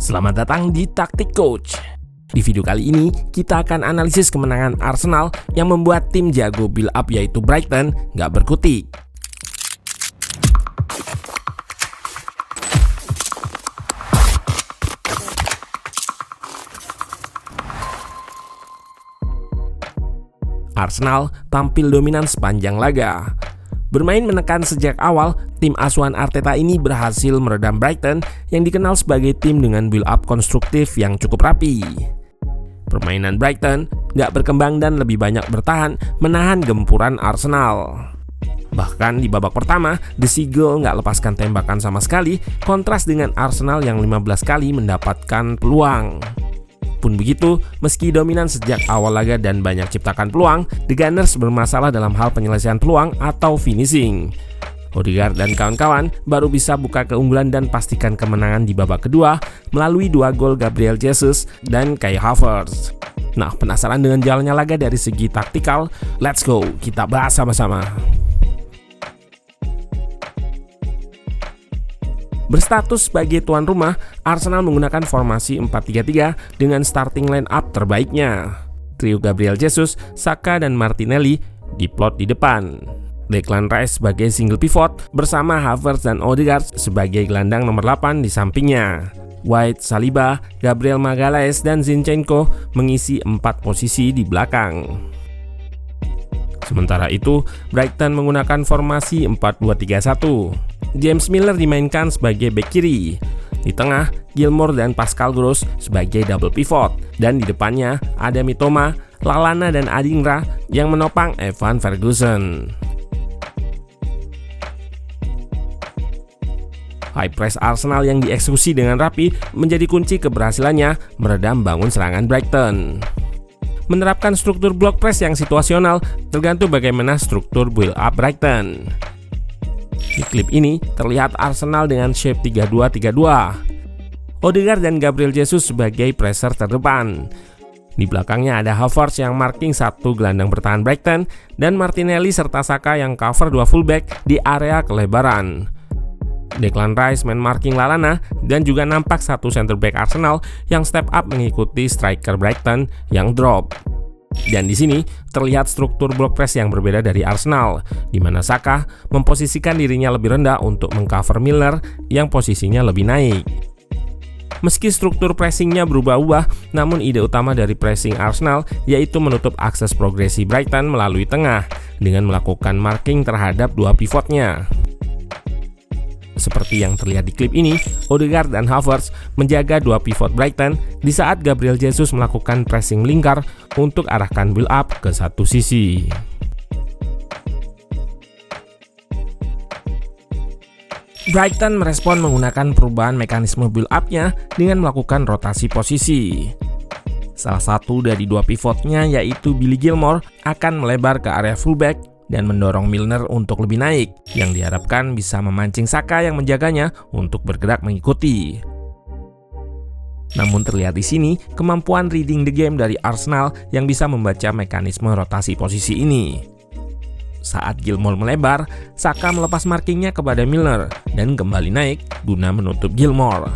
Selamat datang di Taktik Coach. Di video kali ini, kita akan analisis kemenangan Arsenal yang membuat tim jago build up yaitu Brighton nggak berkutik. Arsenal tampil dominan sepanjang laga. Bermain menekan sejak awal, tim asuhan Arteta ini berhasil meredam Brighton yang dikenal sebagai tim dengan build up konstruktif yang cukup rapi. Permainan Brighton nggak berkembang dan lebih banyak bertahan menahan gempuran Arsenal. Bahkan di babak pertama, The Seagull nggak lepaskan tembakan sama sekali, kontras dengan Arsenal yang 15 kali mendapatkan peluang. Pun begitu, meski dominan sejak awal laga dan banyak ciptakan peluang, The Gunners bermasalah dalam hal penyelesaian peluang atau finishing. Odegaard dan kawan-kawan baru bisa buka keunggulan dan pastikan kemenangan di babak kedua melalui 2 gol Gabriel Jesus dan Kai Havertz. Nah, penasaran dengan jalannya laga dari segi taktikal? Let's go, kita bahas sama-sama. Berstatus sebagai tuan rumah, Arsenal menggunakan formasi 4-3-3 dengan starting line up terbaiknya. Trio Gabriel Jesus, Saka, dan Martinelli diplot di depan. Declan Rice sebagai single pivot bersama Havertz dan Odegaard sebagai gelandang nomor 8 di sampingnya. White, Saliba, Gabriel Magalhaes, dan Zinchenko mengisi 4 posisi di belakang. Sementara itu, Brighton menggunakan formasi 4-2-3-1. James Milner dimainkan sebagai bek kiri. Di tengah, Gilmour dan Pascal Gross sebagai double pivot. Dan di depannya ada Mitoma, Lallana, dan Adingra yang menopang Evan Ferguson. High press Arsenal yang dieksekusi dengan rapi menjadi kunci keberhasilannya meredam bangun serangan Brighton. Menerapkan struktur block press yang situasional tergantung bagaimana struktur build up Brighton. Di klip ini terlihat Arsenal dengan shape 3-2-3-2. Odegaard dan Gabriel Jesus sebagai pressure terdepan. Di belakangnya ada Havertz yang marking 1 gelandang bertahan Brighton dan Martinelli serta Saka yang cover 2 fullback di area kelebaran. Declan Rice main marking Lallana dan juga nampak 1 center back Arsenal yang step up mengikuti striker Brighton yang drop. Dan di sini terlihat struktur block press yang berbeda dari Arsenal, di mana Saka memposisikan dirinya lebih rendah untuk mengcover Milner yang posisinya lebih naik. Meski struktur pressingnya berubah-ubah, namun ide utama dari pressing Arsenal yaitu menutup akses progresi Brighton melalui tengah dengan melakukan marking terhadap 2 pivotnya. Seperti yang terlihat di klip ini, Odegaard dan Havertz menjaga 2 pivot Brighton di saat Gabriel Jesus melakukan pressing melingkar untuk arahkan build up ke satu sisi. Brighton merespon menggunakan perubahan mekanisme build up-nya dengan melakukan rotasi posisi. Salah satu dari 2 pivotnya yaitu Billy Gilmour akan melebar ke area fullback dan mendorong Milner untuk lebih naik, yang diharapkan bisa memancing Saka yang menjaganya untuk bergerak mengikuti. Namun terlihat di sini kemampuan reading the game dari Arsenal yang bisa membaca mekanisme rotasi posisi ini. Saat Gilmour melebar, Saka melepas markingnya kepada Milner dan kembali naik guna menutup Gilmour.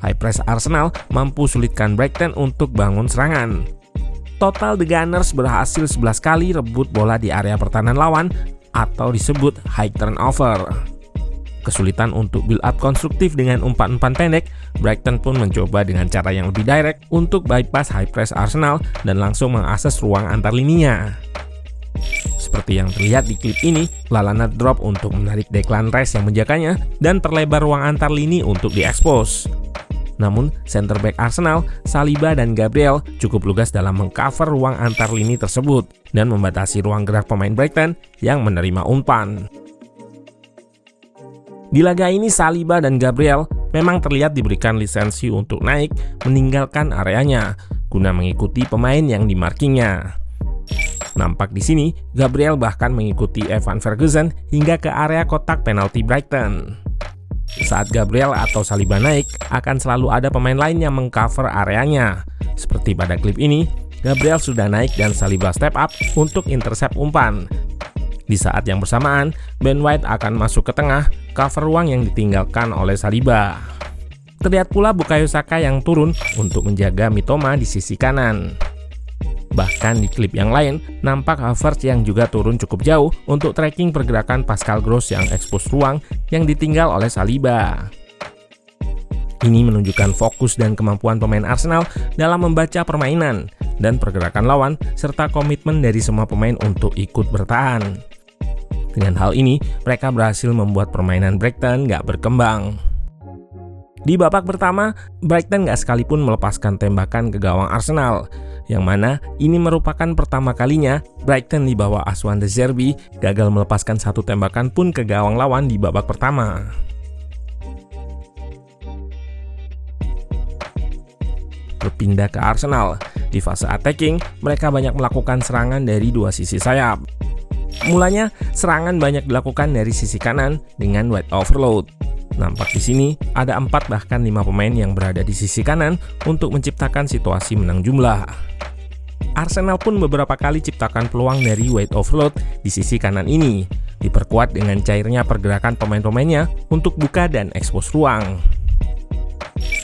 High press Arsenal mampu sulitkan Brighton untuk bangun serangan. Total The Gunners berhasil 11 kali rebut bola di area pertahanan lawan atau disebut high turnover. Kesulitan untuk build up konstruktif dengan umpan-umpan pendek, Brighton pun mencoba dengan cara yang lebih direct untuk bypass high press Arsenal dan langsung mengakses ruang antar lininya. Seperti yang terlihat di klip ini, Lallana drop untuk menarik Declan Rice yang menjaganya dan terlebar ruang antar lini untuk diekspos. Namun, center back Arsenal, Saliba dan Gabriel cukup lugas dalam mengcover ruang antar lini tersebut dan membatasi ruang gerak pemain Brighton yang menerima umpan. Di laga ini, Saliba dan Gabriel memang terlihat diberikan lisensi untuk naik meninggalkan areanya guna mengikuti pemain yang dimarkingnya. Nampak di sini, Gabriel bahkan mengikuti Evan Ferguson hingga ke area kotak penalti Brighton. Saat Gabriel atau Saliba naik, akan selalu ada pemain lain yang mengcover areanya. Seperti pada klip ini, Gabriel sudah naik dan Saliba step up untuk intercept umpan. Di saat yang bersamaan, Ben White akan masuk ke tengah, cover ruang yang ditinggalkan oleh Saliba. Terlihat pula Bukayo Saka yang turun untuk menjaga Mitoma di sisi kanan. Bahkan di klip yang lain, nampak Havertz yang juga turun cukup jauh untuk tracking pergerakan Pascal Gross yang ekspos ruang yang ditinggal oleh Saliba. Ini menunjukkan fokus dan kemampuan pemain Arsenal dalam membaca permainan dan pergerakan lawan, serta komitmen dari semua pemain untuk ikut bertahan. Dengan hal ini, mereka berhasil membuat permainan Brighton nggak berkembang. Di babak pertama, Brighton nggak sekalipun melepaskan tembakan ke gawang Arsenal, yang mana ini merupakan pertama kalinya Brighton di bawah asuhan De Zerbi gagal melepaskan satu tembakan pun ke gawang lawan di babak pertama. Berpindah ke Arsenal, di fase attacking, mereka banyak melakukan serangan dari dua sisi sayap. Mulanya, serangan banyak dilakukan dari sisi kanan dengan wide overload. Nampak di sini ada 4 bahkan 5 pemain yang berada di sisi kanan untuk menciptakan situasi menang jumlah. Arsenal pun beberapa kali ciptakan peluang dari wide overload di sisi kanan ini, diperkuat dengan cairnya pergerakan pemain-pemainnya untuk buka dan ekspos ruang.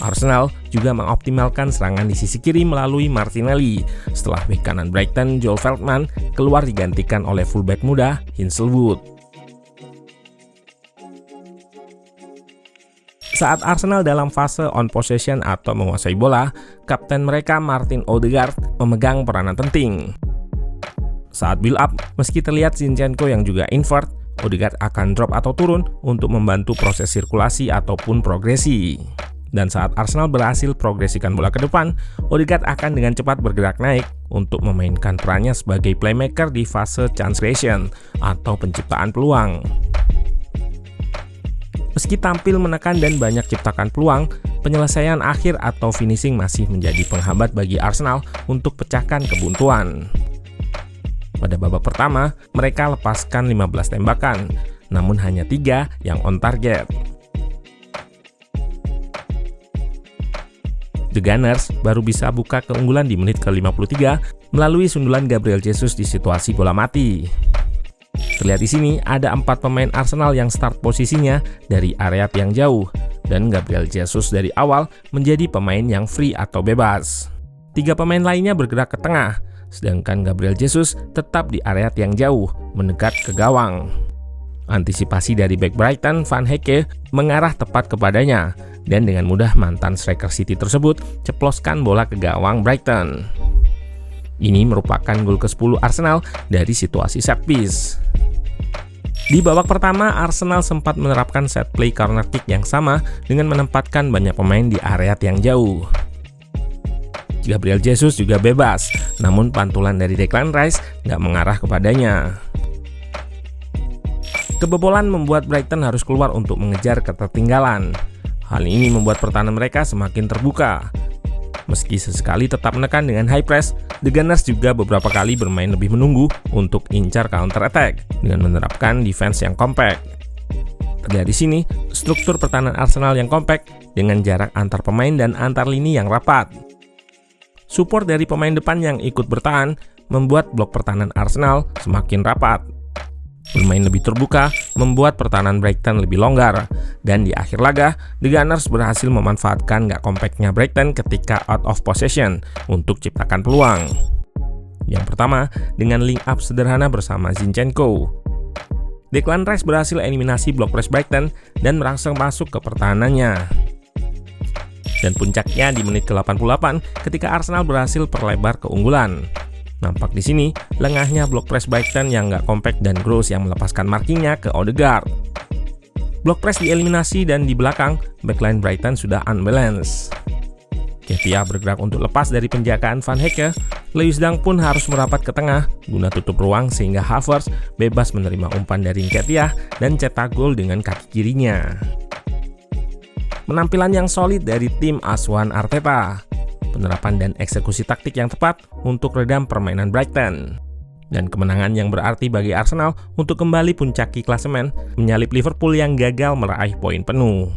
Arsenal juga mengoptimalkan serangan di sisi kiri melalui Martinelli setelah bek kanan Brighton Joel Veltman keluar digantikan oleh fullback muda Hinshelwood. Saat Arsenal dalam fase on possession atau menguasai bola, kapten mereka Martin Odegaard memegang peranan penting. Saat build up, meski terlihat Zinchenko yang juga invert, Odegaard akan drop atau turun untuk membantu proses sirkulasi ataupun progresi. Dan saat Arsenal berhasil progresikan bola ke depan, Odegaard akan dengan cepat bergerak naik untuk memainkan perannya sebagai playmaker di fase chance creation atau penciptaan peluang. Meski tampil menekan dan banyak ciptakan peluang, penyelesaian akhir atau finishing masih menjadi penghambat bagi Arsenal untuk pecahkan kebuntuan. Pada babak pertama, mereka lepaskan 15 tembakan, namun hanya 3 yang on target. The Gunners baru bisa buka keunggulan di menit ke-53 melalui sundulan Gabriel Jesus di situasi bola mati. Terlihat di sini ada 4 pemain Arsenal yang start posisinya dari area yang jauh, dan Gabriel Jesus dari awal menjadi pemain yang free atau bebas. 3 pemain lainnya bergerak ke tengah, sedangkan Gabriel Jesus tetap di area yang jauh, mendekat ke gawang. Antisipasi dari bek Brighton Van Hecke mengarah tepat kepadanya, dan dengan mudah mantan striker City tersebut ceploskan bola ke gawang Brighton. Ini merupakan gol ke-10 Arsenal dari situasi set piece. Di babak pertama, Arsenal sempat menerapkan set play corner kick yang sama dengan menempatkan banyak pemain di area yang jauh. Gabriel Jesus juga bebas, namun pantulan dari Declan Rice nggak mengarah kepadanya. Kebobolan membuat Brighton harus keluar untuk mengejar ketertinggalan. Hal ini membuat pertahanan mereka semakin terbuka. Meski sesekali tetap menekan dengan high press, The Gunners juga beberapa kali bermain lebih menunggu untuk incar counter attack dengan menerapkan defense yang compact. Terlihat di sini, struktur pertahanan Arsenal yang compact dengan jarak antar pemain dan antar lini yang rapat. Support dari pemain depan yang ikut bertahan membuat blok pertahanan Arsenal semakin rapat. Bermain lebih terbuka membuat pertahanan Brighton lebih longgar, dan di akhir laga, The Gunners berhasil memanfaatkan nggak compactnya Brighton ketika out of possession untuk ciptakan peluang. Yang pertama, dengan link up sederhana bersama Zinchenko. Declan Rice berhasil eliminasi blok press Brighton dan merangsang masuk ke pertahanannya. Dan puncaknya di menit ke-88 ketika Arsenal berhasil perlebar keunggulan. Nampak di sini, lengahnya blok press Brighton yang nggak compact dan Gross yang melepaskan markingnya ke Odegaard. Blok press dieliminasi dan di belakang, backline Brighton sudah unbalanced. Ketia bergerak untuk lepas dari penjagaan Van Hecke, Lewis Dunk pun harus merapat ke tengah guna tutup ruang sehingga Havertz bebas menerima umpan dari Ketia dan cetak gol dengan kaki kirinya. Penampilan yang solid dari tim asuhan Arteta. Penerapan dan eksekusi taktik yang tepat untuk redam permainan Brighton. Dan kemenangan yang berarti bagi Arsenal untuk kembali puncaki klasemen menyalip Liverpool yang gagal meraih poin penuh.